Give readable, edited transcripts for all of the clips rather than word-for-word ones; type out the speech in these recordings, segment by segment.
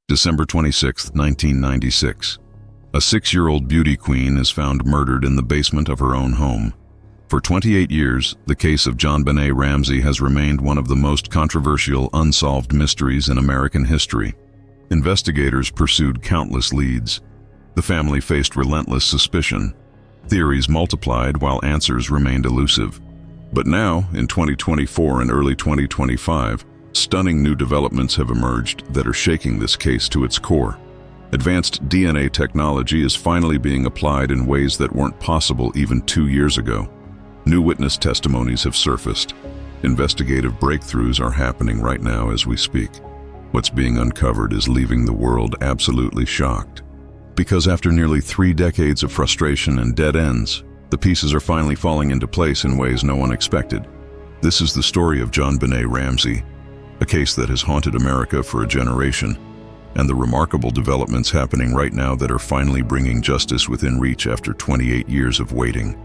December 26, 1996. A 6-year-old beauty queen is found murdered in the basement of her own home. For 28 years, the case of JonBenét Ramsey has remained one of the most controversial unsolved mysteries in American history. Investigators pursued countless leads. The family faced relentless suspicion. Theories multiplied while answers remained elusive. But now, in 2024 and early 2025, stunning new developments have emerged that are shaking this case to its core. Advanced DNA technology is finally being applied in ways that weren't possible even 2 years ago. New witness testimonies have surfaced. Investigative breakthroughs are happening right now as we speak. What's being uncovered is leaving the world absolutely shocked. Because after nearly 3 decades of frustration and dead ends, the pieces are finally falling into place in ways no one expected. This is the story of JonBenét Ramsey, a case that has haunted America for a generation, and the remarkable developments happening right now that are finally bringing justice within reach after 28 years of waiting.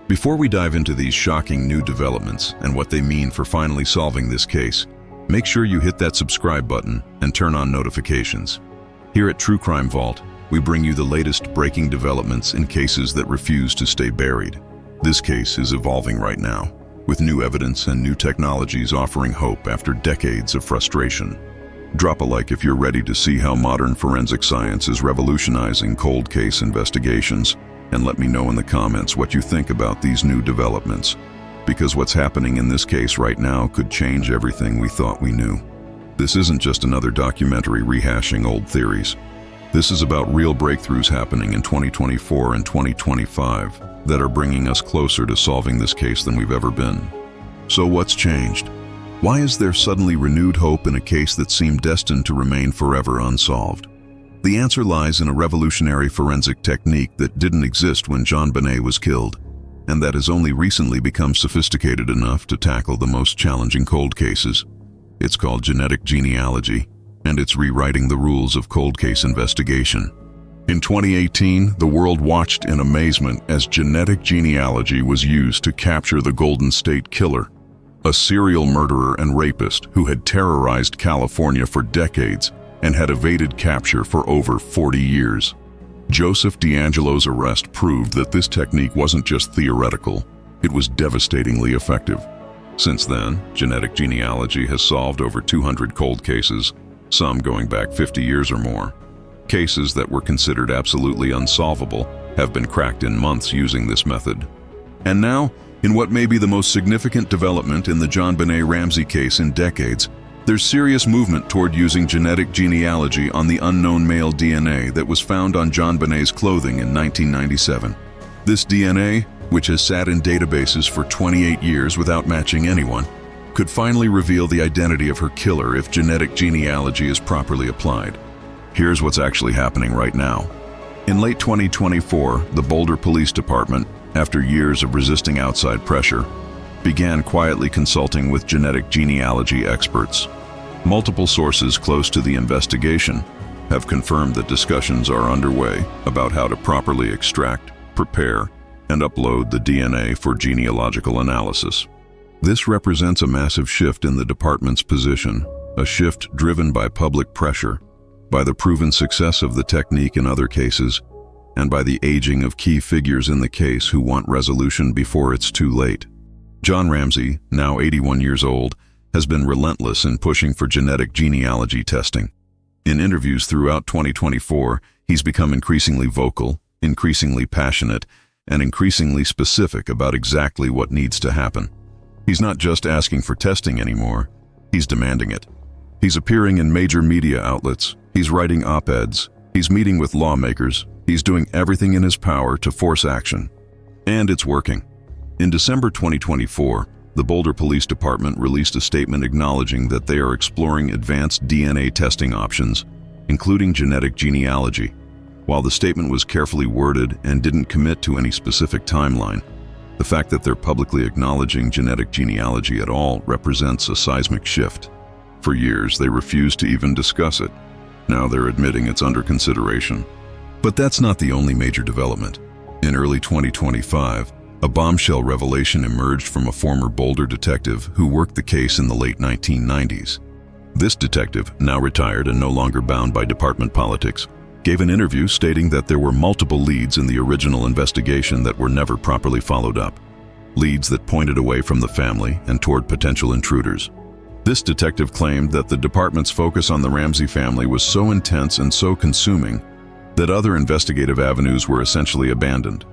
Before we dive into these shocking new developments and what they mean for finally solving this case, make sure you hit that subscribe button and turn on notifications. Here at True Crime Vault, we bring you the latest breaking developments in cases that refuse to stay buried. This case is evolving right now, with new evidence and new technologies offering hope after decades of frustration. Drop a like if you're ready to see how modern forensic science is revolutionizing cold case investigations, and let me know in the comments what you think about these new developments, because what's happening in this case right now could change everything we thought we knew. This isn't just another documentary rehashing old theories. This is about real breakthroughs happening in 2024 and 2025 that are bringing us closer to solving this case than we've ever been. So what's changed? Why is there suddenly renewed hope in a case that seemed destined to remain forever unsolved? The answer lies in a revolutionary forensic technique that didn't exist when JonBenét was killed, and that has only recently become sophisticated enough to tackle the most challenging cold cases. It's called genetic genealogy, and it's rewriting the rules of cold case investigation. In 2018, the world watched in amazement as genetic genealogy was used to capture the Golden State Killer, a serial murderer and rapist who had terrorized California for decades and had evaded capture for over 40 years. Joseph DeAngelo's arrest proved that this technique wasn't just theoretical, it was devastatingly effective. Since then, genetic genealogy has solved over 200 cold cases, some going back 50 years or more. Cases that were considered absolutely unsolvable have been cracked in months using this method. And now, in what may be the most significant development in the JonBenét Ramsey case in decades, there's serious movement toward using genetic genealogy on the unknown male DNA that was found on JonBenét's clothing in 1997. This DNA, which has sat in databases for 28 years without matching anyone, could finally reveal the identity of her killer if genetic genealogy is properly applied. Here's what's actually happening right now. In late 2024, the Boulder Police Department, after years of resisting outside pressure, began quietly consulting with genetic genealogy experts. Multiple sources close to the investigation have confirmed that discussions are underway about how to properly extract, prepare, and upload the DNA for genealogical analysis. This represents a massive shift in the department's position, a shift driven by public pressure, by the proven success of the technique in other cases, and by the aging of key figures in the case who want resolution before it's too late. John Ramsey, now 81 years old, has been relentless in pushing for genetic genealogy testing. In interviews throughout 2024, he's become increasingly vocal, increasingly passionate, and increasingly specific about exactly what needs to happen. He's not just asking for testing anymore, he's demanding it. He's appearing in major media outlets, he's writing op-eds, he's meeting with lawmakers, he's doing everything in his power to force action. And it's working. In December 2024, the Boulder Police Department released a statement acknowledging that they are exploring advanced DNA testing options, including genetic genealogy. While the statement was carefully worded and didn't commit to any specific timeline, the fact that they're publicly acknowledging genetic genealogy at all represents a seismic shift. For years, they refused to even discuss it. Now they're admitting it's under consideration. But that's not the only major development. In early 2025, a bombshell revelation emerged from a former Boulder detective who worked the case in the late 1990s. This detective, now retired and no longer bound by department politics, gave an interview stating that there were multiple leads in the original investigation that were never properly followed up. Leads that pointed away from the family and toward potential intruders. This detective claimed that the department's focus on the Ramsey family was so intense and so consuming that other investigative avenues were essentially abandoned.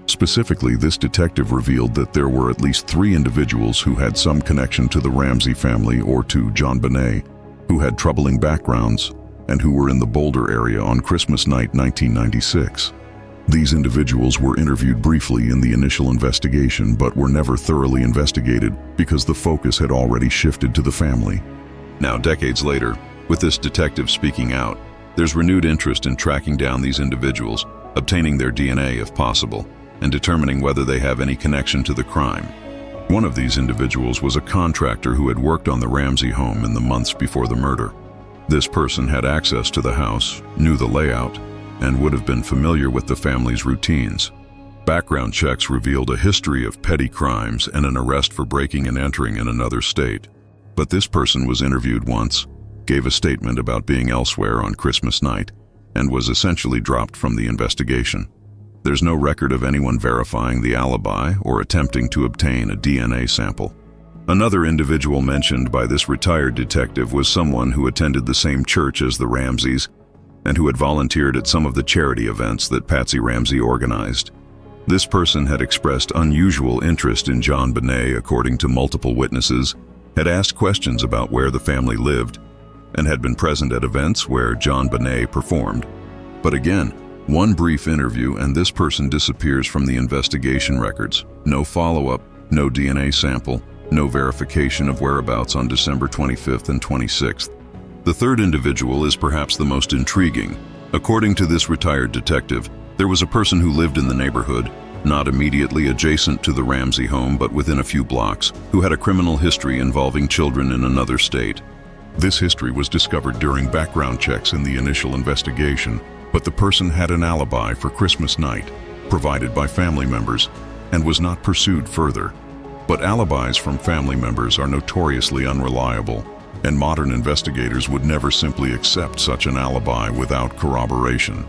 Specifically, this detective revealed that there were at least 3 individuals who had some connection to the Ramsey family or to JonBenét, who had troubling backgrounds and who were in the Boulder area on Christmas night 1996. These individuals were interviewed briefly in the initial investigation but were never thoroughly investigated because the focus had already shifted to the family. Now, decades later, with this detective speaking out, there's renewed interest in tracking down these individuals, obtaining their DNA if possible, and determining whether they have any connection to the crime. One of these individuals was a contractor who had worked on the Ramsey home in the months before the murder. This person had access to the house, knew the layout, and would have been familiar with the family's routines. Background checks revealed a history of petty crimes and an arrest for breaking and entering in another state. But this person was interviewed once, gave a statement about being elsewhere on Christmas night, and was essentially dropped from the investigation. There's no record of anyone verifying the alibi or attempting to obtain a DNA sample. Another individual mentioned by this retired detective was someone who attended the same church as the Ramseys and who had volunteered at some of the charity events that Patsy Ramsey organized. This person had expressed unusual interest in JonBenét according to multiple witnesses, had asked questions about where the family lived, and had been present at events where JonBenét performed. But again, one brief interview and this person disappears from the investigation records. No follow-up, no DNA sample, no verification of whereabouts on December 25th and 26th. The third individual is perhaps the most intriguing. According to this retired detective, there was a person who lived in the neighborhood, not immediately adjacent to the Ramsey home but within a few blocks, who had a criminal history involving children in another state. This history was discovered during background checks in the initial investigation, but the person had an alibi for Christmas night, provided by family members, and was not pursued further. But alibis from family members are notoriously unreliable, and modern investigators would never simply accept such an alibi without corroboration.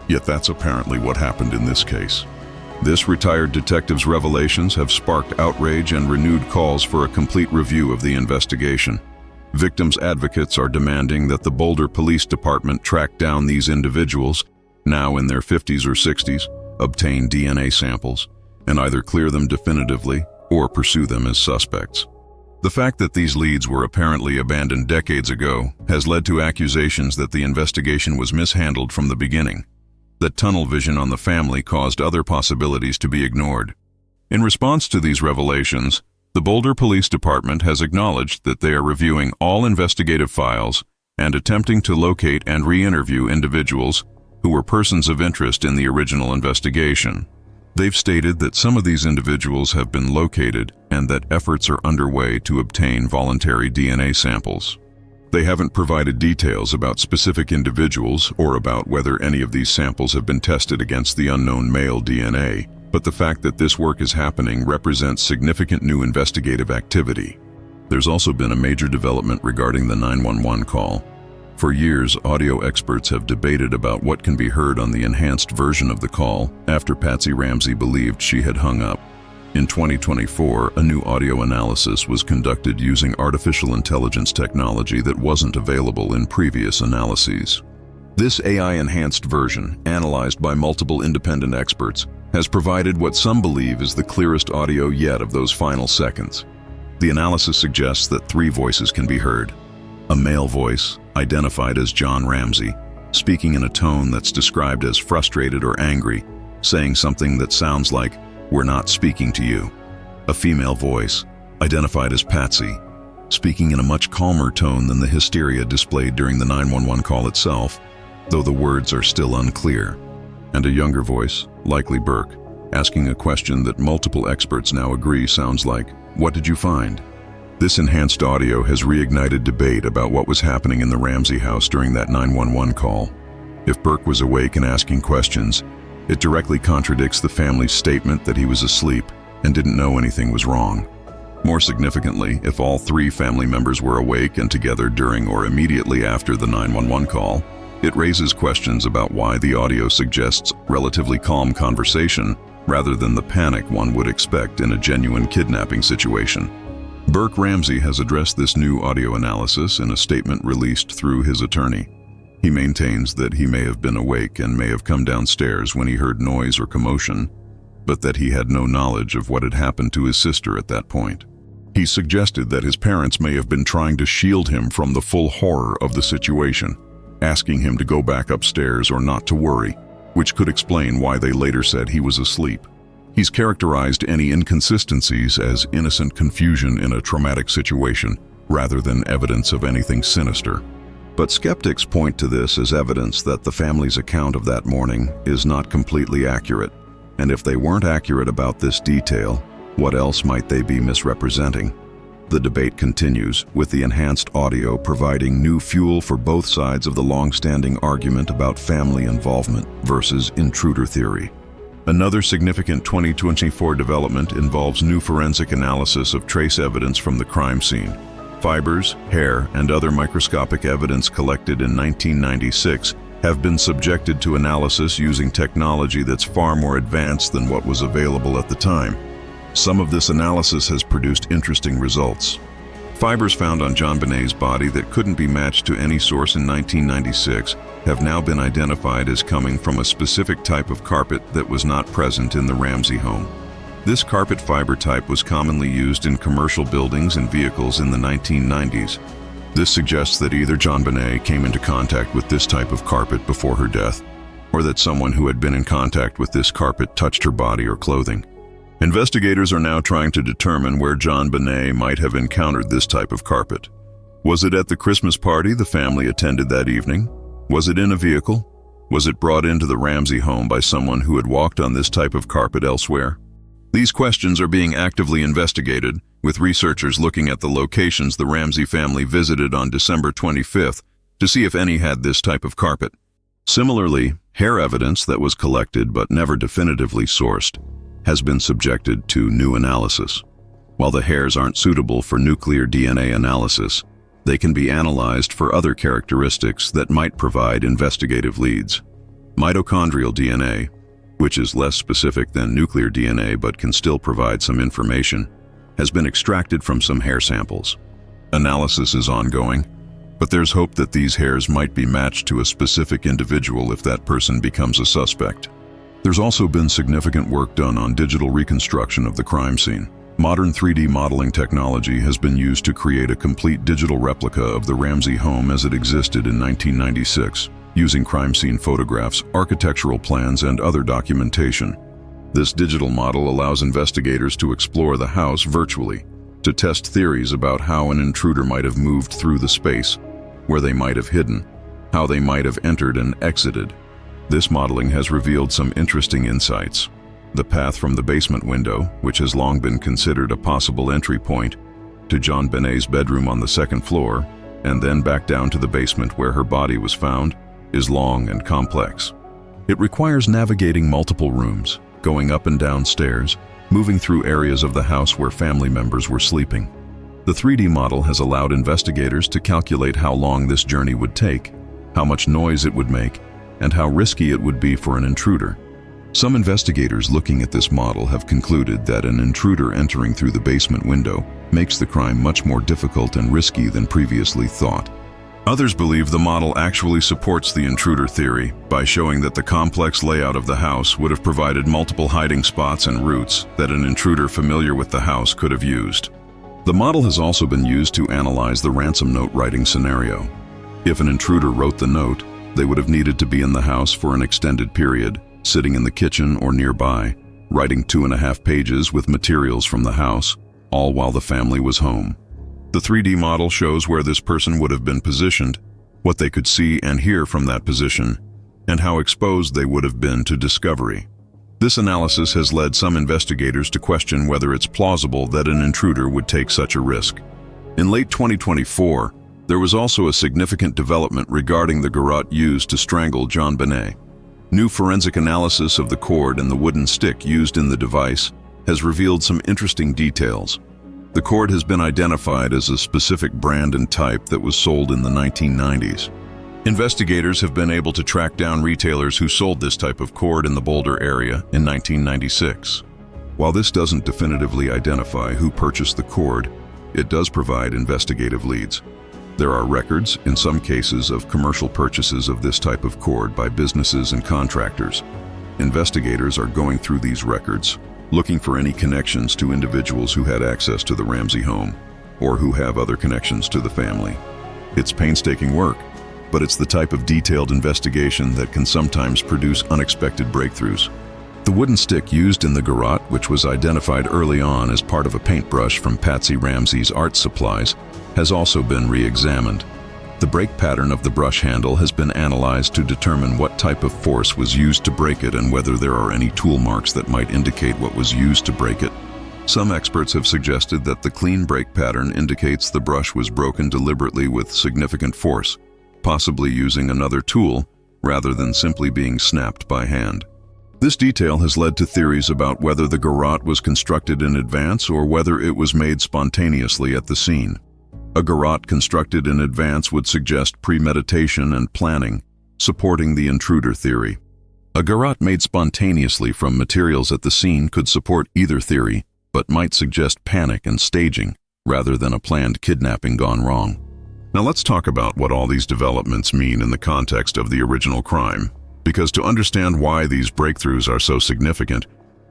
Yet that's apparently what happened in this case. This retired detective's revelations have sparked outrage and renewed calls for a complete review of the investigation. Victims' advocates are demanding that the Boulder Police Department track down these individuals, now in their 50s or 60s, obtain DNA samples, and either clear them definitively or pursue them as suspects. The fact that these leads were apparently abandoned decades ago has led to accusations that the investigation was mishandled from the beginning, that tunnel vision on the family caused other possibilities to be ignored. In response to these revelations, the Boulder Police Department has acknowledged that they are reviewing all investigative files and attempting to locate and re-interview individuals who were persons of interest in the original investigation. They've stated that some of these individuals have been located and that efforts are underway to obtain voluntary DNA samples. They haven't provided details about specific individuals or about whether any of these samples have been tested against the unknown male DNA, but the fact that this work is happening represents significant new investigative activity. There's also been a major development regarding the 911 call. For years, audio experts have debated about what can be heard on the enhanced version of the call after Patsy Ramsey believed she had hung up. In 2024, a new audio analysis was conducted using artificial intelligence technology that wasn't available in previous analyses. This AI-enhanced version, analyzed by multiple independent experts, has provided what some believe is the clearest audio yet of those final seconds. The analysis suggests that 3 voices can be heard. A male voice, identified as John Ramsey, speaking in a tone that's described as frustrated or angry, saying something that sounds like, "We're not speaking to you." A female voice, identified as Patsy, speaking in a much calmer tone than the hysteria displayed during the 911 call itself, though the words are still unclear. And a younger voice, likely Burke, asking a question that multiple experts now agree sounds like, "What did you find?" This enhanced audio has reignited debate about what was happening in the Ramsey house during that 911 call. If Burke was awake and asking questions, it directly contradicts the family's statement that he was asleep and didn't know anything was wrong. More significantly, if all three family members were awake and together during or immediately after the 911 call, it raises questions about why the audio suggests relatively calm conversation rather than the panic one would expect in a genuine kidnapping situation. Burke Ramsey has addressed this new audio analysis in a statement released through his attorney. He maintains that he may have been awake and may have come downstairs when he heard noise or commotion, but that he had no knowledge of what had happened to his sister at that point. He suggested that his parents may have been trying to shield him from the full horror of the situation, asking him to go back upstairs or not to worry, which could explain why they later said he was asleep. He's characterized any inconsistencies as innocent confusion in a traumatic situation, rather than evidence of anything sinister. But skeptics point to this as evidence that the family's account of that morning is not completely accurate, and if they weren't accurate about this detail, what else might they be misrepresenting? The debate continues, with the enhanced audio providing new fuel for both sides of the long-standing argument about family involvement versus intruder theory. Another significant 2024 development involves new forensic analysis of trace evidence from the crime scene. Fibers, hair, and other microscopic evidence collected in 1996 have been subjected to analysis using technology that's far more advanced than what was available at the time. Some of this analysis has produced interesting results. Fibers found on JonBenét's body that couldn't be matched to any source in 1996 have now been identified as coming from a specific type of carpet that was not present in the Ramsey home. This carpet fiber type was commonly used in commercial buildings and vehicles in the 1990s. This suggests that either JonBenét came into contact with this type of carpet before her death, or that someone who had been in contact with this carpet touched her body or clothing. Investigators are now trying to determine where JonBenét might have encountered this type of carpet. Was it at the Christmas party the family attended that evening? Was it in a vehicle? Was it brought into the Ramsey home by someone who had walked on this type of carpet elsewhere? These questions are being actively investigated, with researchers looking at the locations the Ramsey family visited on December 25th to see if any had this type of carpet. Similarly, hair evidence that was collected but never definitively sourced has been subjected to new analysis. While the hairs aren't suitable for nuclear DNA analysis, they can be analyzed for other characteristics that might provide investigative leads. Mitochondrial DNA, which is less specific than nuclear DNA but can still provide some information, has been extracted from some hair samples. Analysis is ongoing, but there's hope that these hairs might be matched to a specific individual if that person becomes a suspect. There's also been significant work done on digital reconstruction of the crime scene. Modern 3D modeling technology has been used to create a complete digital replica of the Ramsey home as it existed in 1996, using crime scene photographs, architectural plans, and other documentation. This digital model allows investigators to explore the house virtually, to test theories about how an intruder might have moved through the space, where they might have hidden, how they might have entered and exited. This modeling has revealed some interesting insights. The path from the basement window, which has long been considered a possible entry point, to JonBenét's bedroom on the second floor, and then back down to the basement where her body was found, is long and complex. It requires navigating multiple rooms, going up and down stairs, moving through areas of the house where family members were sleeping. The 3D model has allowed investigators to calculate how long this journey would take, how much noise it would make, and how risky it would be for an intruder. Some investigators looking at this model have concluded that an intruder entering through the basement window makes the crime much more difficult and risky than previously thought. Others believe the model actually supports the intruder theory by showing that the complex layout of the house would have provided multiple hiding spots and routes that an intruder familiar with the house could have used. The model has also been used to analyze the ransom note writing scenario. If an intruder wrote the note, they would have needed to be in the house for an extended period, sitting in the kitchen or nearby, writing 2.5 pages with materials from the house, all while the family was home. The 3D model shows where this person would have been positioned, what they could see and hear from that position, and how exposed they would have been to discovery. This analysis has led some investigators to question whether it's plausible that an intruder would take such a risk. In late 2024, there was also a significant development regarding the garrote used to strangle JonBenét. New forensic analysis of the cord and the wooden stick used in the device has revealed some interesting details. The cord has been identified as a specific brand and type that was sold in the 1990s. Investigators have been able to track down retailers who sold this type of cord in the Boulder area in 1996. While this doesn't definitively identify who purchased the cord, it does provide investigative leads. There are records, in some cases, of commercial purchases of this type of cord by businesses and contractors. Investigators are going through these records, looking for any connections to individuals who had access to the Ramsey home, or who have other connections to the family. It's painstaking work, but it's the type of detailed investigation that can sometimes produce unexpected breakthroughs. The wooden stick used in the garrote, which was identified early on as part of a paintbrush from Patsy Ramsey's art supplies, has also been re-examined. The break pattern of the brush handle has been analyzed to determine what type of force was used to break it and whether there are any tool marks that might indicate what was used to break it. Some experts have suggested that the clean break pattern indicates the brush was broken deliberately with significant force, possibly using another tool rather than simply being snapped by hand. This detail has led to theories about whether the garrote was constructed in advance or whether it was made spontaneously at the scene. A garrote constructed in advance would suggest premeditation and planning, supporting the intruder theory. A garrote made spontaneously from materials at the scene could support either theory, but might suggest panic and staging rather than a planned kidnapping gone wrong. Now let's talk about what all these developments mean in the context of the original crime. Because to understand why these breakthroughs are so significant,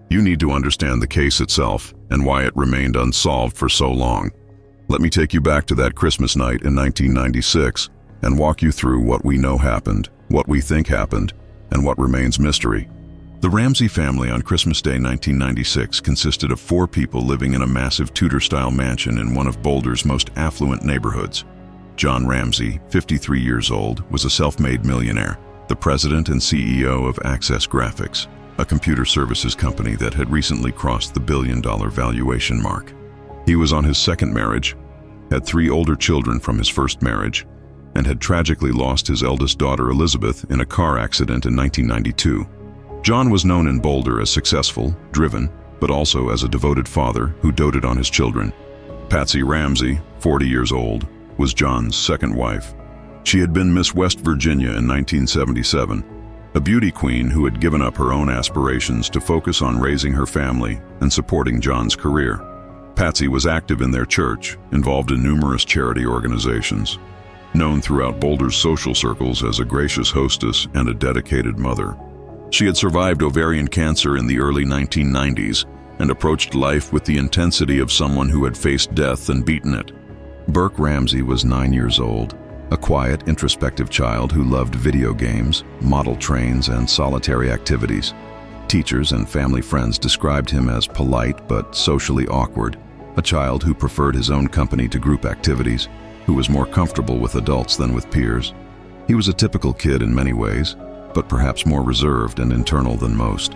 you need to understand the case itself and why it remained unsolved for so long. Let me take you back to that Christmas night in 1996 and walk you through what we know happened, what we think happened, and what remains mystery. The Ramsey family on Christmas Day 1996 consisted of 4 people living in a massive Tudor-style mansion in one of Boulder's most affluent neighborhoods. John Ramsey, 53 years old, was a self-made millionaire, the president and CEO of Access Graphics, a computer services company that had recently crossed the billion-dollar valuation mark. He was on his second marriage, had 3 older children from his first marriage, and had tragically lost his eldest daughter Elizabeth in a car accident in 1992. John was known in Boulder as successful, driven, but also as a devoted father who doted on his children. Patsy Ramsey, 40 years old, was John's second wife. She had been Miss West Virginia in 1977, a beauty queen who had given up her own aspirations to focus on raising her family and supporting John's career. Patsy was active in their church, involved in numerous charity organizations, known throughout Boulder's social circles as a gracious hostess and a dedicated mother. She had survived ovarian cancer in the early 1990s and approached life with the intensity of someone who had faced death and beaten it. Burke Ramsey was 9 years old, a quiet, introspective child who loved video games, model trains, and solitary activities. Teachers and family friends described him as polite but socially awkward, a child who preferred his own company to group activities, who was more comfortable with adults than with peers. He was a typical kid in many ways, but perhaps more reserved and internal than most.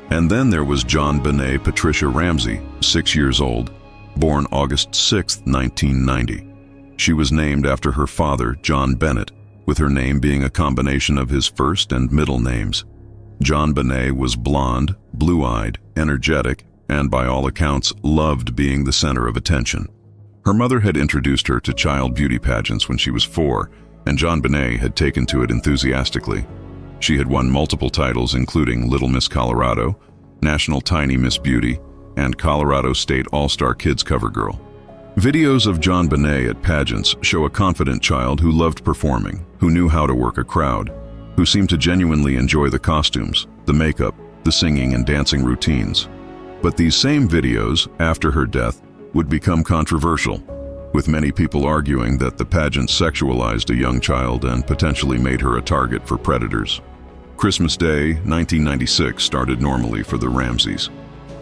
And then there was JonBenét Patricia Ramsey, 6 years old, born August 6, 1990. She was named after her father, JonBenét, with her name being a combination of his first and middle names. JonBenét was blonde, blue-eyed, energetic, and by all accounts loved being the center of attention. Her mother had introduced her to child beauty pageants when she was 4, and JonBenét had taken to it enthusiastically. She had won multiple titles including Little Miss Colorado, National Tiny Miss Beauty, and Colorado State All-Star Kids Cover Girl. Videos of JonBenét at pageants show a confident child who loved performing, who knew how to work a crowd, who seemed to genuinely enjoy the costumes, the makeup, the singing and dancing routines. But these same videos, after her death, would become controversial, with many people arguing that the pageant sexualized a young child and potentially made her a target for predators. Christmas Day, 1996 started normally for the Ramseys.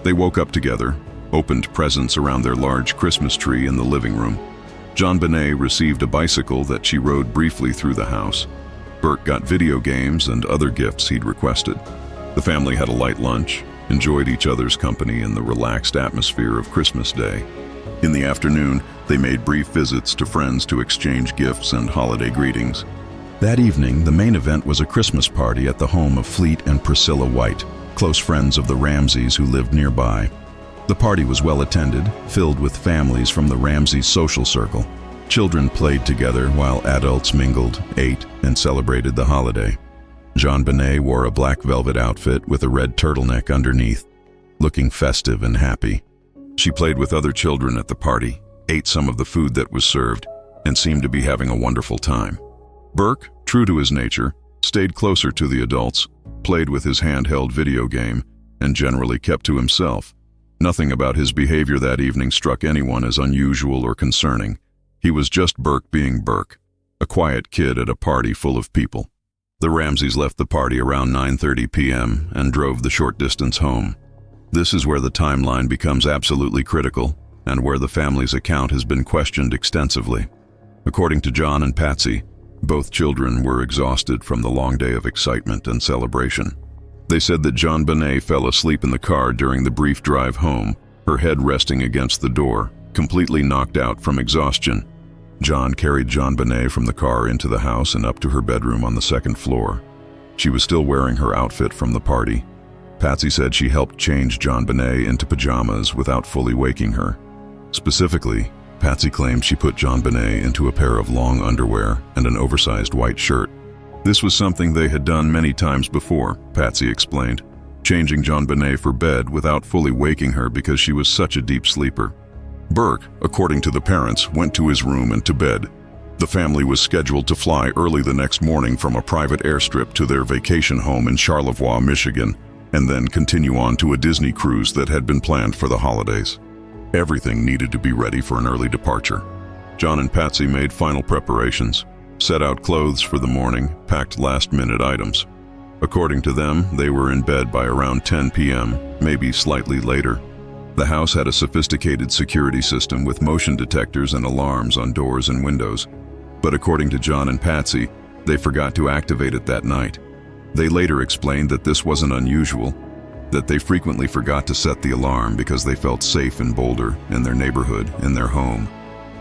They woke up together, opened presents around their large Christmas tree in the living room. JonBenét received a bicycle that she rode briefly through the house. Burke got video games and other gifts he'd requested. The family had a light lunch, enjoyed each other's company in the relaxed atmosphere of Christmas Day. In the afternoon, they made brief visits to friends to exchange gifts and holiday greetings. That evening, the main event was a Christmas party at the home of Fleet and Priscilla White, close friends of the Ramseys who lived nearby. The party was well attended, filled with families from the Ramsey social circle. Children played together while adults mingled, ate, and celebrated the holiday. JonBenét wore a black velvet outfit with a red turtleneck underneath, looking festive and happy. She played with other children at the party, ate some of the food that was served, and seemed to be having a wonderful time. Burke, true to his nature, stayed closer to the adults, played with his handheld video game, and generally kept to himself. Nothing about his behavior that evening struck anyone as unusual or concerning. He was just Burke being Burke, a quiet kid at a party full of people. The Ramseys left the party around 9:30 p.m. and drove the short distance home. This is where the timeline becomes absolutely critical and where the family's account has been questioned extensively. According to John and Patsy, both children were exhausted from the long day of excitement and celebration. They said that JonBenét fell asleep in the car during the brief drive home, her head resting against the door, completely knocked out from exhaustion. John carried JonBenét from the car into the house and up to her bedroom on the second floor. She was still wearing her outfit from the party. Patsy said she helped change JonBenét into pajamas without fully waking her. Specifically, Patsy claimed she put JonBenét into a pair of long underwear and an oversized white shirt. This was something they had done many times before, Patsy explained, changing JonBenét for bed without fully waking her because she was such a deep sleeper. Burke, according to the parents, went to his room and to bed. The family was scheduled to fly early the next morning from a private airstrip to their vacation home in Charlevoix, Michigan, and then continue on to a Disney cruise that had been planned for the holidays. Everything needed to be ready for an early departure. John and Patsy made final preparations, set out clothes for the morning, packed last-minute items. According to them, they were in bed by around 10 p.m., maybe slightly later. The house had a sophisticated security system with motion detectors and alarms on doors and windows. But according to John and Patsy, they forgot to activate it that night. They later explained that this wasn't unusual, that they frequently forgot to set the alarm because they felt safe in Boulder, in their neighborhood, in their home.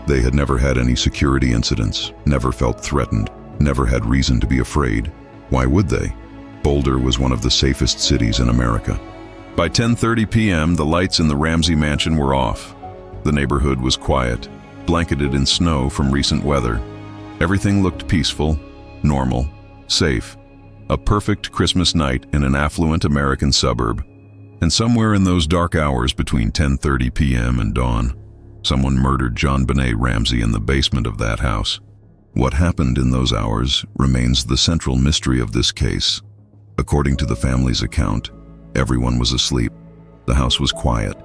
They had never had any security incidents, never felt threatened, never had reason to be afraid. Why would they? Boulder was one of the safest cities in America. By 10:30 p.m., the lights in the Ramsey mansion were off. The neighborhood was quiet, blanketed in snow from recent weather. Everything looked peaceful, normal, safe. A perfect Christmas night in an affluent American suburb. And somewhere in those dark hours between 10:30 p.m. and dawn, someone murdered JonBenét Ramsey in the basement of that house. What happened in those hours remains the central mystery of this case. According to the family's account, everyone was asleep. The house was quiet.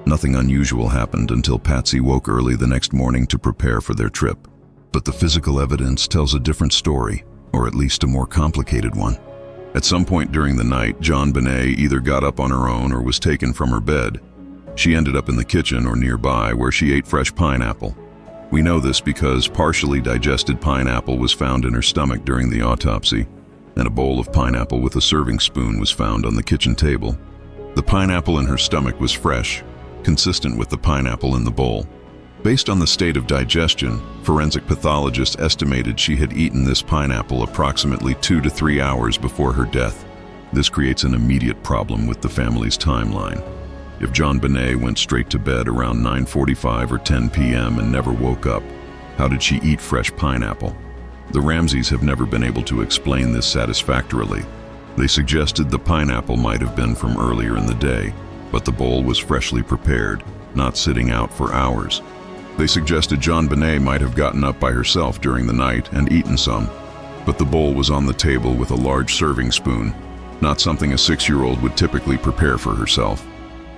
Nothing unusual happened until Patsy woke early the next morning to prepare for their trip. But the physical evidence tells a different story, or at least a more complicated one. At some point during the night, JonBenét either got up on her own or was taken from her bed. She ended up in the kitchen or nearby where she ate fresh pineapple. We know this because partially digested pineapple was found in her stomach during the autopsy, and a bowl of pineapple with a serving spoon was found on the kitchen table. The pineapple in her stomach was fresh, consistent with the pineapple in the bowl. Based on the state of digestion, forensic pathologists estimated she had eaten this pineapple approximately 2 to 3 hours before her death. This creates an immediate problem with the family's timeline. If JonBenét went straight to bed around 9:45 or 10 p.m. and never woke up, how did she eat fresh pineapple? The Ramseys have never been able to explain this satisfactorily. They suggested the pineapple might have been from earlier in the day, but the bowl was freshly prepared, not sitting out for hours. They suggested JonBenét might have gotten up by herself during the night and eaten some, but the bowl was on the table with a large serving spoon, not something a 6-year-old would typically prepare for herself.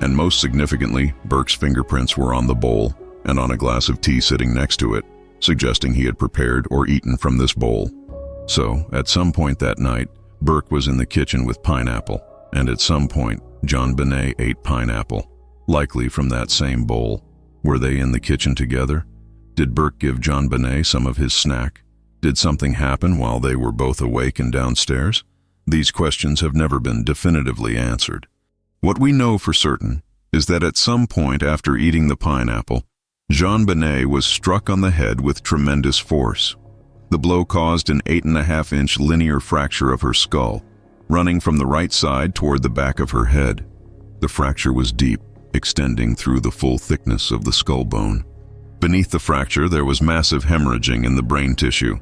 And most significantly, Burke's fingerprints were on the bowl and on a glass of tea sitting next to it, suggesting he had prepared or eaten from this bowl. So, at some point that night, Burke was in the kitchen with pineapple, and at some point, JonBenét ate pineapple, likely from that same bowl. Were they in the kitchen together? Did Burke give JonBenét some of his snack? Did something happen while they were both awake and downstairs? These questions have never been definitively answered. What we know for certain is that at some point after eating the pineapple, JonBenét was struck on the head with tremendous force. The blow caused an 8.5-inch linear fracture of her skull, running from the right side toward the back of her head. The fracture was deep, extending through the full thickness of the skull bone. Beneath the fracture, there was massive hemorrhaging in the brain tissue.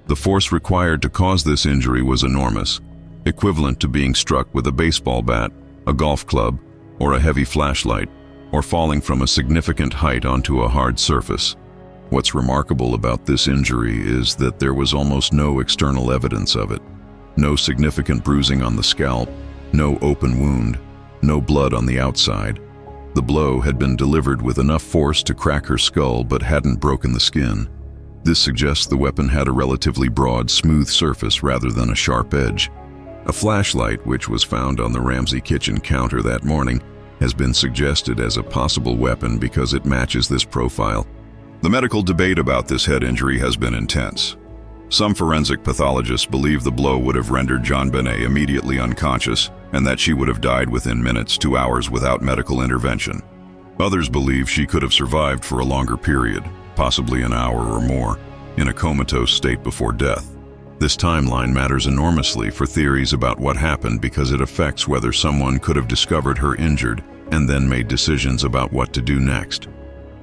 The force required to cause this injury was enormous, equivalent to being struck with a baseball bat, a golf club, or a heavy flashlight, or falling from a significant height onto a hard surface. What's remarkable about this injury is that there was almost no external evidence of it. No significant bruising on the scalp, no open wound, no blood on the outside. The blow had been delivered with enough force to crack her skull but hadn't broken the skin. This suggests the weapon had a relatively broad, smooth surface rather than a sharp edge. A flashlight, which was found on the Ramsey kitchen counter that morning, has been suggested as a possible weapon because it matches this profile. The medical debate about this head injury has been intense. Some forensic pathologists believe the blow would have rendered JonBenét immediately unconscious and that she would have died within minutes to hours without medical intervention. Others believe she could have survived for a longer period, possibly an hour or more, in a comatose state before death. This timeline matters enormously for theories about what happened because it affects whether someone could have discovered her injured and then made decisions about what to do next.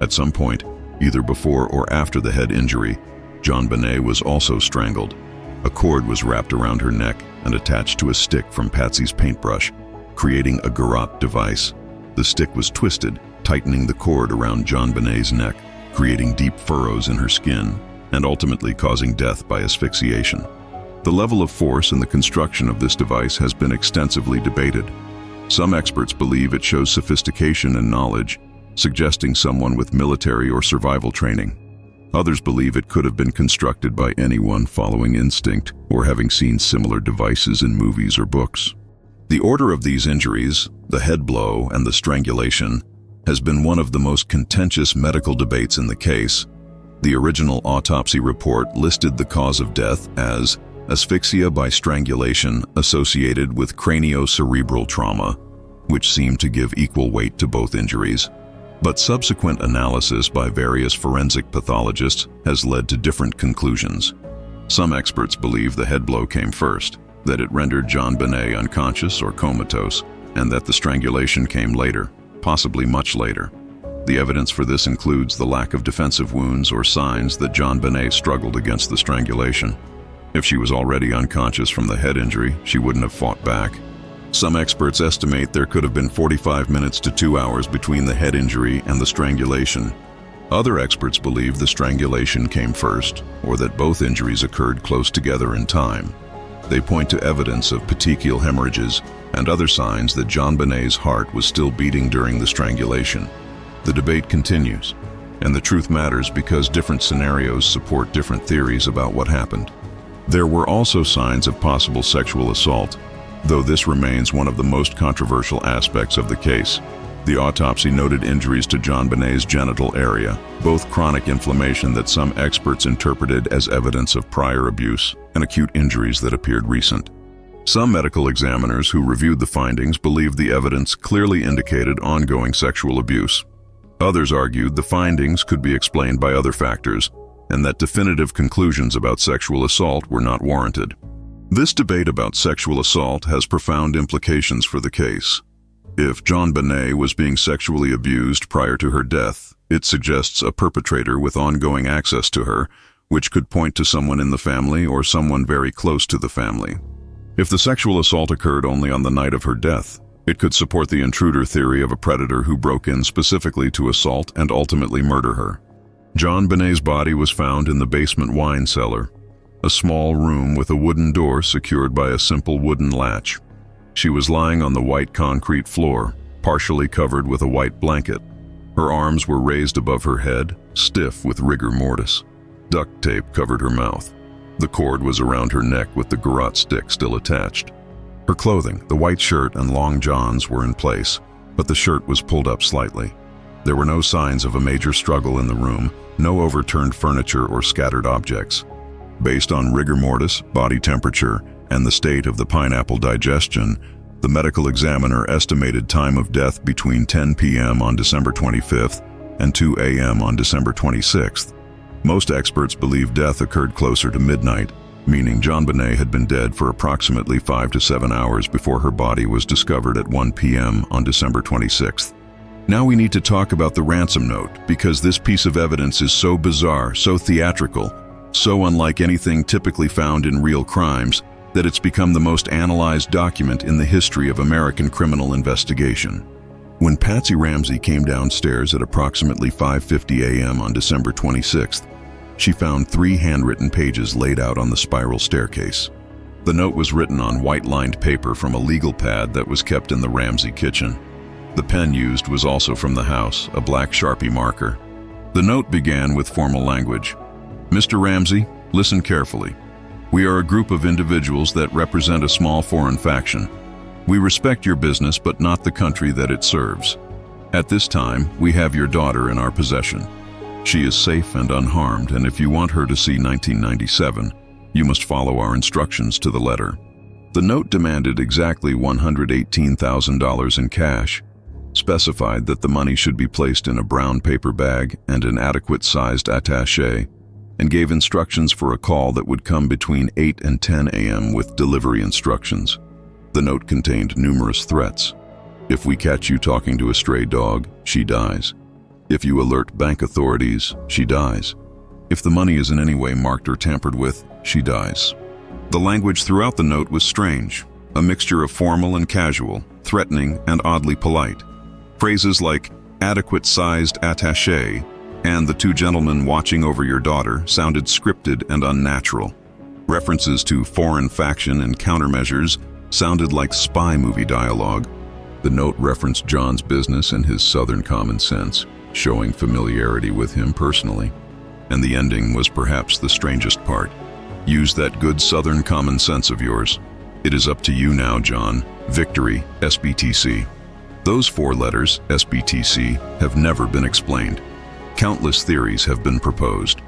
At some point, either before or after the head injury, JonBenét was also strangled. A cord was wrapped around her neck and attached to a stick from Patsy's paintbrush, creating a Garrote device. The stick was twisted, tightening the cord around JonBenét's neck, creating deep furrows in her skin, and ultimately causing death by asphyxiation. The level of force in the construction of this device has been extensively debated. Some experts believe it shows sophistication and knowledge, suggesting someone with military or survival training. Others believe it could have been constructed by anyone following instinct or having seen similar devices in movies or books. The order of these injuries, the head blow and the strangulation, has been one of the most contentious medical debates in the case. The original autopsy report listed the cause of death as asphyxia by strangulation associated with craniocerebral trauma, which seemed to give equal weight to both injuries. But subsequent analysis by various forensic pathologists has led to different conclusions. Some experts believe the head blow came first, that it rendered JonBenét unconscious or comatose, and that the strangulation came later, possibly much later. The evidence for this includes the lack of defensive wounds or signs that JonBenét struggled against the strangulation. If she was already unconscious from the head injury, she wouldn't have fought back. Some experts estimate there could have been 45 minutes to 2 hours between the head injury and the strangulation. Other experts believe the strangulation came first, or that both injuries occurred close together in time. They point to evidence of petechial hemorrhages and other signs that JonBenét's heart was still beating during the strangulation. The debate continues, and the truth matters because different scenarios support different theories about what happened. There were also signs of possible sexual assault, though this remains one of the most controversial aspects of the case. The autopsy noted injuries to JonBenét's genital area, both chronic inflammation that some experts interpreted as evidence of prior abuse, and acute injuries that appeared recent. Some medical examiners who reviewed the findings believed the evidence clearly indicated ongoing sexual abuse. Others argued the findings could be explained by other factors, and that definitive conclusions about sexual assault were not warranted. This debate about sexual assault has profound implications for the case. If JonBenét was being sexually abused prior to her death, it suggests a perpetrator with ongoing access to her, which could point to someone in the family or someone very close to the family. If the sexual assault occurred only on the night of her death, it could support the intruder theory of a predator who broke in specifically to assault and ultimately murder her. JonBenét's body was found in the basement wine cellar, a small room with a wooden door secured by a simple wooden latch. She was lying on the white concrete floor, partially covered with a white blanket. Her arms were raised above her head, stiff with rigor mortis. Duct tape covered her mouth. The cord was around her neck with the garrote stick still attached. Her clothing, the white shirt and long johns, were in place, but the shirt was pulled up slightly. There were no signs of a major struggle in the room, no overturned furniture or scattered objects. Based on rigor mortis, body temperature, and the state of the pineapple digestion, the medical examiner estimated time of death between 10 p.m. on December 25th and 2 a.m. on December 26th. Most experts believe death occurred closer to midnight, meaning JonBenét had been dead for approximately 5 to 7 hours before her body was discovered at 1 p.m. on December 26th. Now we need to talk about the ransom note, because this piece of evidence is so bizarre, so theatrical, so unlike anything typically found in real crimes, that it's become the most analyzed document in the history of American criminal investigation. When Patsy Ramsey came downstairs at approximately 5:50 a.m. on December 26th, she found 3 handwritten pages laid out on the spiral staircase. The note was written on white-lined paper from a legal pad that was kept in the Ramsey kitchen. The pen used was also from the house, a black Sharpie marker. The note began with formal language. "Mr. Ramsey, listen carefully. We are a group of individuals that represent a small foreign faction. We respect your business, but not the country that it serves. At this time, we have your daughter in our possession. She is safe and unharmed, and if you want her to see 1997, you must follow our instructions to the letter." The note demanded exactly $118,000 in cash, specified that the money should be placed in a brown paper bag and an adequate-sized attaché, and gave instructions for a call that would come between 8 and 10 a.m. with delivery instructions. The note contained numerous threats. "If we catch you talking to a stray dog, she dies. If you alert bank authorities, she dies. If the money is in any way marked or tampered with, she dies." The language throughout the note was strange, a mixture of formal and casual, threatening and oddly polite. Phrases like adequate-sized attaché and the 2 gentlemen watching over your daughter sounded scripted and unnatural. References to foreign faction and countermeasures sounded like spy movie dialogue. The note referenced John's business and his southern common sense, showing familiarity with him personally. And the ending was perhaps the strangest part. "Use that good southern common sense of yours. It is up to you now, John. Victory, SBTC." Those 4 letters, SBTC, have never been explained. Countless theories have been proposed.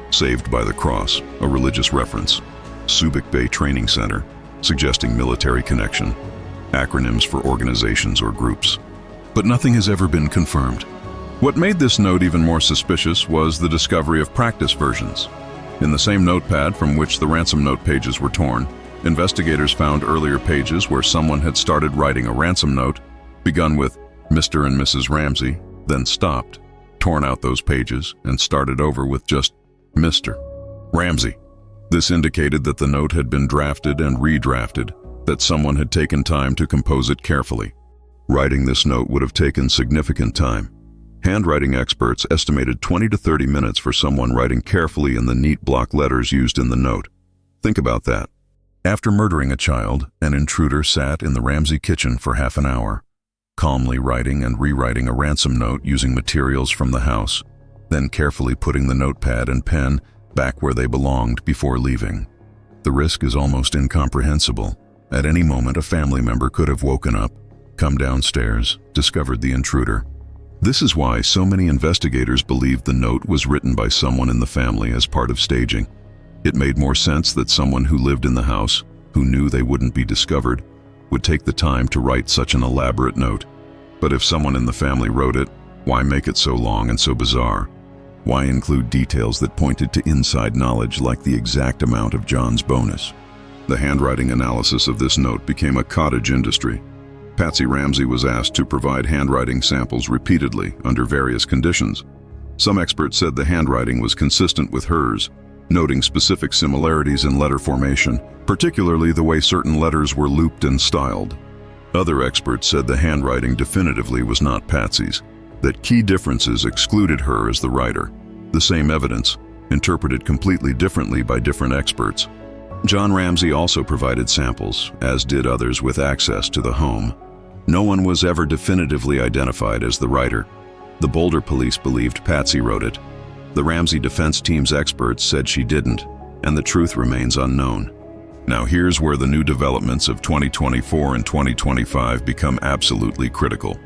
Saved by the Cross, a religious reference. Subic Bay Training Center, suggesting military connection. Acronyms for organizations or groups. But nothing has ever been confirmed. What made this note even more suspicious was the discovery of practice versions. In the same notepad from which the ransom note pages were torn, investigators found earlier pages where someone had started writing a ransom note, begun with Mr. and Mrs. Ramsey, then stopped, torn out those pages, and started over with just Mr. Ramsey. This indicated that the note had been drafted and redrafted, that someone had taken time to compose it carefully. Writing this note would have taken significant time. Handwriting experts estimated 20 to 30 minutes for someone writing carefully in the neat block letters used in the note. Think about that. After murdering a child, an intruder sat in the Ramsey kitchen for half an hour, calmly writing and rewriting a ransom note using materials from the house, then carefully putting the notepad and pen back where they belonged before leaving. The risk is almost incomprehensible. At any moment, a family member could have woken up, come downstairs, discovered the intruder. This is why so many investigators believed the note was written by someone in the family as part of staging. It made more sense that someone who lived in the house, who knew they wouldn't be discovered, would take the time to write such an elaborate note. But if someone in the family wrote it, why make it so long and so bizarre? Why include details that pointed to inside knowledge like the exact amount of John's bonus? The handwriting analysis of this note became a cottage industry. Patsy Ramsey was asked to provide handwriting samples repeatedly under various conditions. Some experts said the handwriting was consistent with hers, noting specific similarities in letter formation, particularly the way certain letters were looped and styled. Other experts said the handwriting definitively was not Patsy's, that key differences excluded her as the writer. The same evidence, interpreted completely differently by different experts. John Ramsey also provided samples, as did others with access to the home. No one was ever definitively identified as the writer. The Boulder Police believed Patsy wrote it. The Ramsey defense team's experts said she didn't, and the truth remains unknown. Now here's where the new developments of 2024 and 2025 become absolutely critical.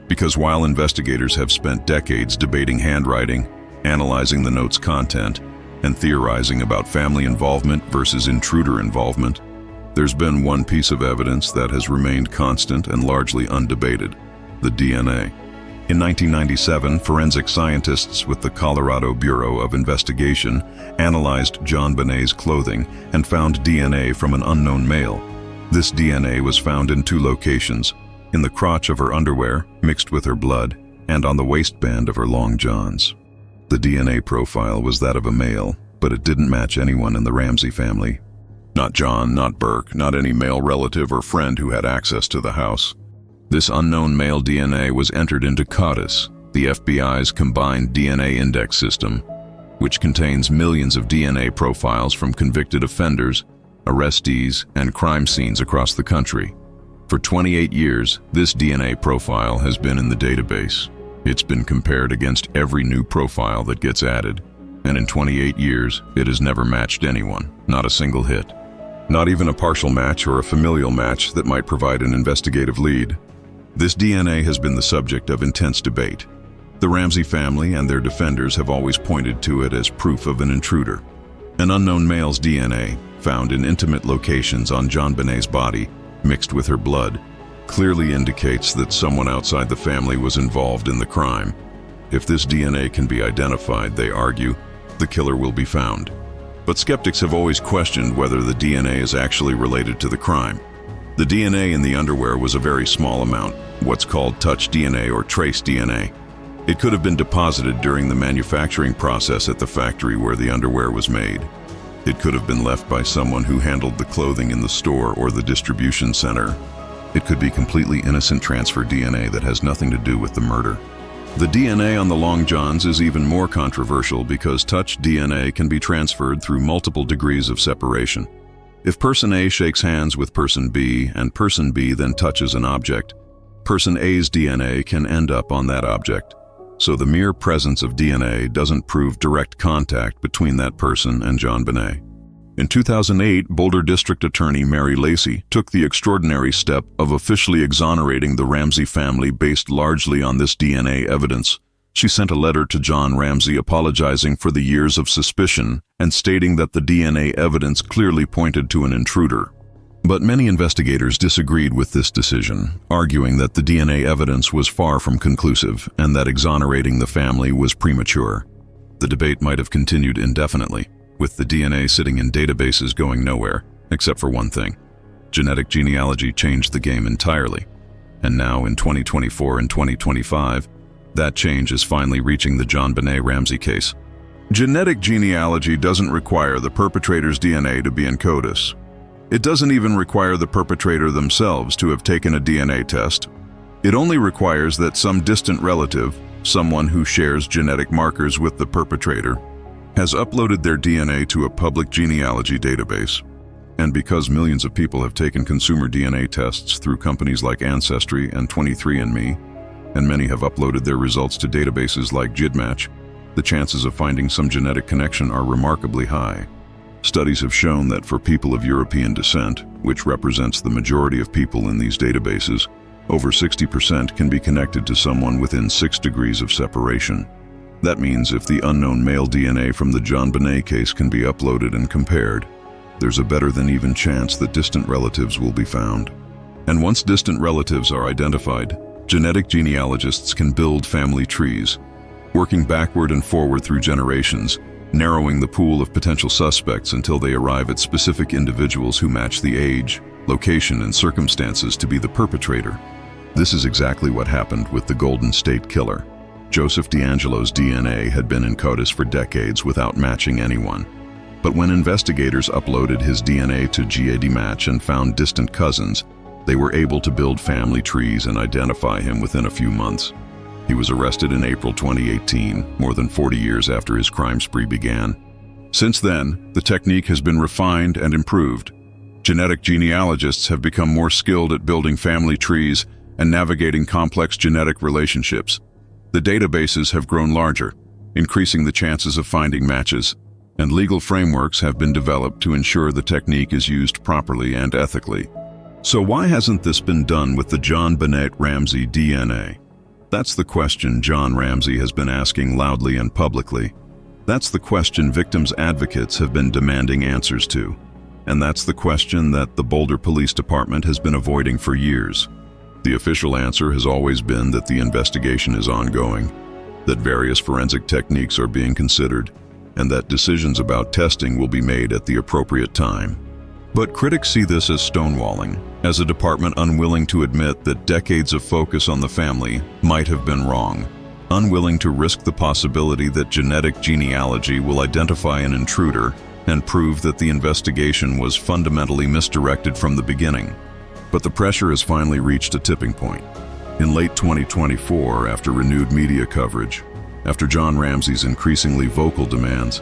Because while investigators have spent decades debating handwriting, analyzing the note's content, and theorizing about family involvement versus intruder involvement, there's been one piece of evidence that has remained constant and largely undebated: the DNA. In 1997, forensic scientists with the Colorado Bureau of Investigation analyzed JonBenét's clothing and found DNA from an unknown male. This DNA was found in 2 locations: in the crotch of her underwear, mixed with her blood, and on the waistband of her long johns. The DNA profile was that of a male, but it didn't match anyone in the Ramsey family. Not John, not Burke, not any male relative or friend who had access to the house. This unknown male DNA was entered into CODIS, the FBI's combined DNA index system, which contains millions of DNA profiles from convicted offenders, arrestees, and crime scenes across the country. For 28 years, this DNA profile has been in the database. It's been compared against every new profile that gets added, and in 28 years, it has never matched anyone, not a single hit. Not even a partial match or a familial match that might provide an investigative lead. This DNA has been the subject of intense debate. The Ramsey family and their defenders have always pointed to it as proof of an intruder. An unknown male's DNA, found in intimate locations on JonBenét's body, mixed with her blood, clearly indicates that someone outside the family was involved in the crime. If this DNA can be identified, they argue, the killer will be found. But skeptics have always questioned whether the DNA is actually related to the crime. The DNA in the underwear was a very small amount, what's called touch DNA or trace DNA. It could have been deposited during the manufacturing process at the factory where the underwear was made. It could have been left by someone who handled the clothing in the store or the distribution center. It could be completely innocent transfer DNA that has nothing to do with the murder. The DNA on the long johns is even more controversial because touch DNA can be transferred through multiple degrees of separation. If person A shakes hands with person B and person B then touches an object, person A's DNA can end up on that object. So the mere presence of DNA doesn't prove direct contact between that person and JonBenét. In 2008, Boulder District Attorney Mary Lacey took the extraordinary step of officially exonerating the Ramsey family based largely on this DNA evidence. She sent a letter to John Ramsey apologizing for the years of suspicion and stating that the DNA evidence clearly pointed to an intruder. But many investigators disagreed with this decision, arguing that the DNA evidence was far from conclusive and that exonerating the family was premature. The debate might have continued indefinitely, with the DNA sitting in databases going nowhere, except for one thing. Genetic genealogy changed the game entirely. And now, in 2024 and 2025, that change is finally reaching the JonBenét Ramsey case. Genetic genealogy doesn't require the perpetrator's DNA to be in CODIS. It doesn't even require the perpetrator themselves to have taken a DNA test. It only requires that some distant relative, someone who shares genetic markers with the perpetrator, has uploaded their DNA to a public genealogy database. And because millions of people have taken consumer DNA tests through companies like Ancestry and 23andMe, and many have uploaded their results to databases like GIDmatch, the chances of finding some genetic connection are remarkably high. Studies have shown that for people of European descent, which represents the majority of people in these databases, over 60% can be connected to someone within 6 degrees of separation. That means if the unknown male DNA from the JonBenét case can be uploaded and compared, there's a better than even chance that distant relatives will be found. And once distant relatives are identified, genetic genealogists can build family trees, working backward and forward through generations, narrowing the pool of potential suspects until they arrive at specific individuals who match the age, location, and circumstances to be the perpetrator. This is exactly what happened with the Golden State Killer. Joseph DeAngelo's DNA had been in CODIS for decades without matching anyone. But when investigators uploaded his DNA to GIDmatch and found distant cousins, they were able to build family trees and identify him within a few months. He was arrested in April 2018, more than 40 years after his crime spree began. Since then, the technique has been refined and improved. Genetic genealogists have become more skilled at building family trees and navigating complex genetic relationships. The databases have grown larger, increasing the chances of finding matches, and legal frameworks have been developed to ensure the technique is used properly and ethically. So why hasn't this been done with the JonBenét Ramsey DNA? That's the question John Ramsey has been asking loudly and publicly. That's the question victims' advocates have been demanding answers to. And that's the question that the Boulder Police Department has been avoiding for years. The official answer has always been that the investigation is ongoing, that various forensic techniques are being considered, and that decisions about testing will be made at the appropriate time. But critics see this as stonewalling, as a department unwilling to admit that decades of focus on the family might have been wrong. unwilling to risk the possibility that genetic genealogy will identify an intruder and prove that the investigation was fundamentally misdirected from the beginning. But the pressure has finally reached a tipping point. In late 2024, after renewed media coverage, after John Ramsey's increasingly vocal demands,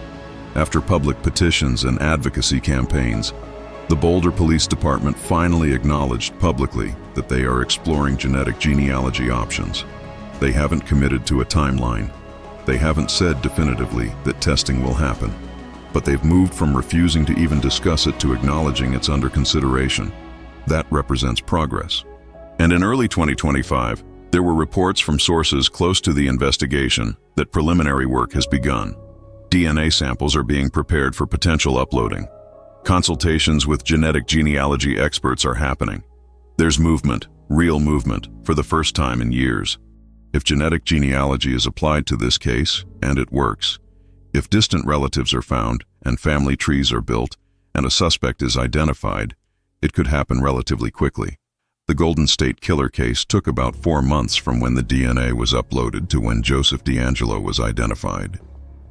after public petitions and advocacy campaigns, the Boulder Police Department finally acknowledged publicly that they are exploring genetic genealogy options. They haven't committed to a timeline. They haven't said definitively that testing will happen. But they've moved from refusing to even discuss it to acknowledging it's under consideration. That represents progress. And in early 2025, there were reports from sources close to the investigation that preliminary work has begun. DNA samples are being prepared for potential uploading. Consultations with genetic genealogy experts are happening. There's movement, real movement, for the first time in years. If genetic genealogy is applied to this case, and it works, if distant relatives are found and family trees are built and a suspect is identified, it could happen relatively quickly. The Golden State Killer case took about 4 months from when the DNA was uploaded to when Joseph DeAngelo was identified.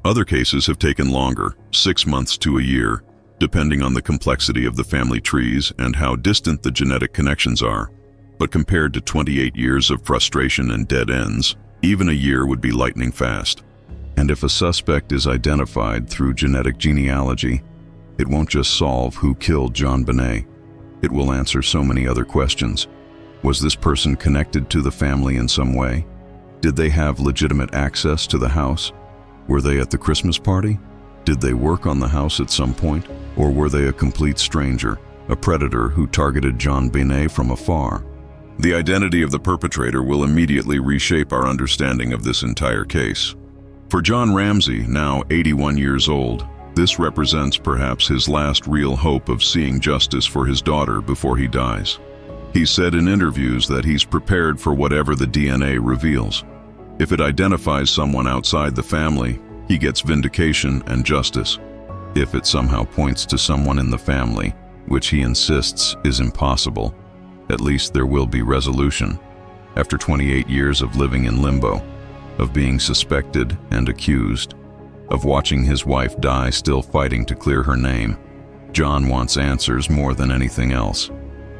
Other cases have taken longer, 6 months to a year, depending on the complexity of the family trees and how distant the genetic connections are. But compared to 28 years of frustration and dead ends, even a year would be lightning fast. And if a suspect is identified through genetic genealogy, it won't just solve who killed JonBenét. It will answer so many other questions. Was this person connected to the family in some way? Did they have legitimate access to the house? Were they at the Christmas party? Did they work on the house at some point? Or were they a complete stranger, a predator who targeted JonBenét from afar? The identity of the perpetrator will immediately reshape our understanding of this entire case. For John Ramsey, now 81 years old, this represents perhaps his last real hope of seeing justice for his daughter before he dies. He said in interviews that he's prepared for whatever the DNA reveals. If it identifies someone outside the family, he gets vindication and justice. If it somehow points to someone in the family, which he insists is impossible, at least there will be resolution. After 28 years of living in limbo, of being suspected and accused, of watching his wife die still fighting to clear her name, John wants answers more than anything else.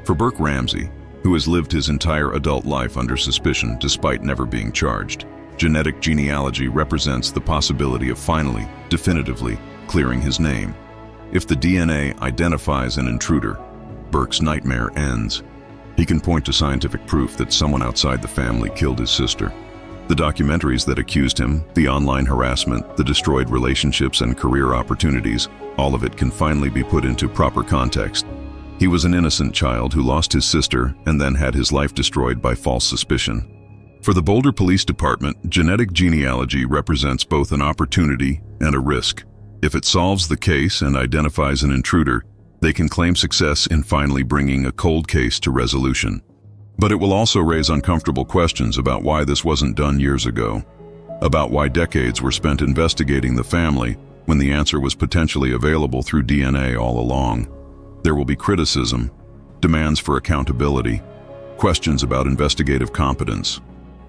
For Burke Ramsey, who has lived his entire adult life under suspicion despite never being charged, genetic genealogy represents the possibility of finally, definitively, clearing his name. If the DNA identifies an intruder, Burke's nightmare ends. He can point to scientific proof that someone outside the family killed his sister. The documentaries that accused him, the online harassment, the destroyed relationships and career opportunities, all of it can finally be put into proper context. He was an innocent child who lost his sister and then had his life destroyed by false suspicion. For the Boulder Police Department, genetic genealogy represents both an opportunity and a risk. If it solves the case and identifies an intruder, they can claim success in finally bringing a cold case to resolution. But it will also raise uncomfortable questions about why this wasn't done years ago, about why decades were spent investigating the family when the answer was potentially available through DNA all along. There will be criticism, demands for accountability, questions about investigative competence.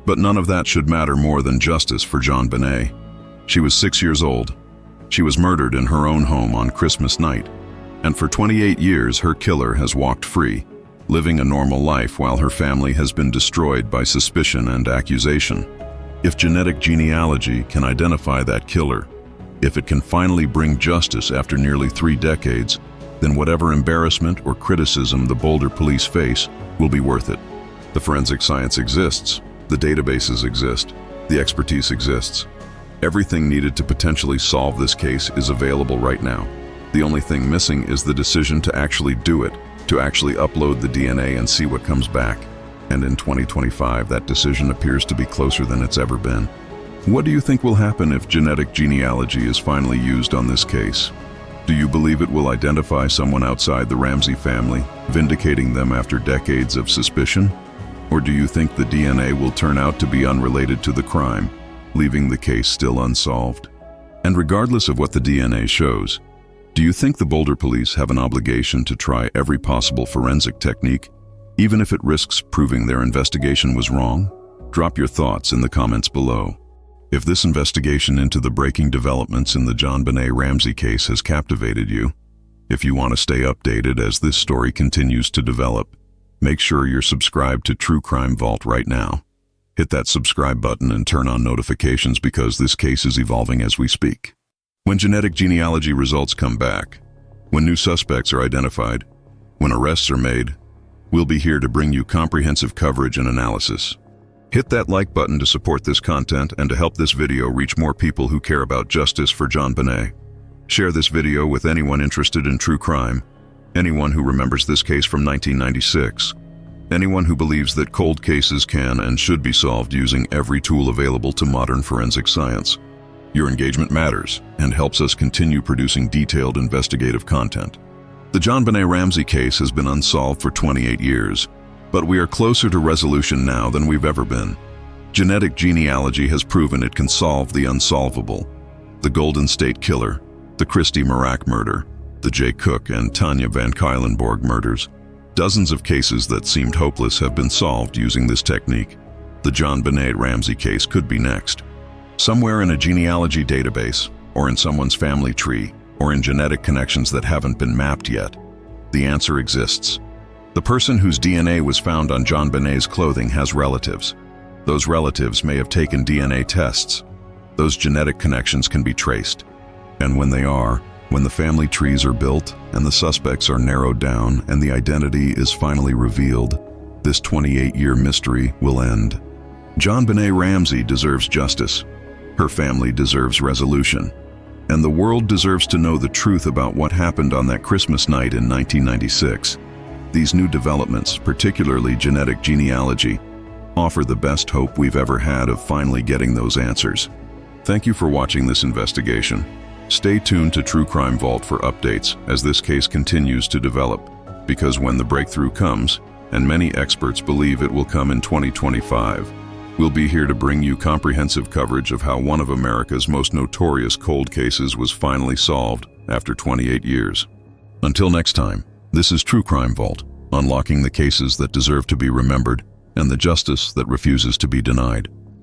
But none of that should matter more than justice for JonBenét. She was 6 years old. She was murdered in her own home on Christmas night. And for 28 years, her killer has walked free, living a normal life while her family has been destroyed by suspicion and accusation. If genetic genealogy can identify that killer, if it can finally bring justice after nearly 3 decades, then whatever embarrassment or criticism the Boulder Police face will be worth it. The forensic science exists, the databases exist, the expertise exists. Everything needed to potentially solve this case is available right now. The only thing missing is the decision to actually do it, to actually upload the DNA and see what comes back. And in 2025, that decision appears to be closer than it's ever been. What do you think will happen if genetic genealogy is finally used on this case? Do you believe it will identify someone outside the Ramsey family, vindicating them after decades of suspicion? Or do you think the DNA will turn out to be unrelated to the crime, leaving the case still unsolved? And regardless of what the DNA shows, do you think the Boulder Police have an obligation to try every possible forensic technique, even if it risks proving their investigation was wrong? Drop your thoughts in the comments below. If this investigation into the breaking developments in the JonBenét Ramsey case has captivated you, if you want to stay updated as this story continues to develop, make sure you're subscribed to True Crime Vault right now. Hit that subscribe button and turn on notifications because this case is evolving as we speak. When genetic genealogy results come back, when new suspects are identified, when arrests are made, we'll be here to bring you comprehensive coverage and analysis. Hit that like button to support this content and to help this video reach more people who care about justice for JonBenét. Share this video with anyone interested in true crime, anyone who remembers this case from 1996, anyone who believes that cold cases can and should be solved using every tool available to modern forensic science. Your engagement matters and helps us continue producing detailed investigative content. The JonBenét Ramsey case has been unsolved for 28 years, but we are closer to resolution now than we've ever been. Genetic genealogy has proven it can solve the unsolvable. The Golden State Killer, the Christy Marak murder, the Jay Cook and Tanya Van Cuylenborg murders. Dozens of cases that seemed hopeless have been solved using this technique. The JonBenét Ramsey case could be next. Somewhere in a genealogy database, or in someone's family tree, or in genetic connections that haven't been mapped yet, the answer exists. The person whose DNA was found on JonBenét's clothing has relatives. Those relatives may have taken DNA tests. Those genetic connections can be traced. And when they are, when the family trees are built and the suspects are narrowed down and the identity is finally revealed, this 28-year mystery will end. JonBenét Ramsey deserves justice. Her family deserves resolution. And the world deserves to know the truth about what happened on that Christmas night in 1996. These new developments, particularly genetic genealogy, offer the best hope we've ever had of finally getting those answers. Thank you for watching this investigation. Stay tuned to True Crime Vault for updates as this case continues to develop, because when the breakthrough comes, and many experts believe it will come in 2025, we'll be here to bring you comprehensive coverage of how one of America's most notorious cold cases was finally solved after 28 years. Until next time, this is True Crime Vault, unlocking the cases that deserve to be remembered and the justice that refuses to be denied.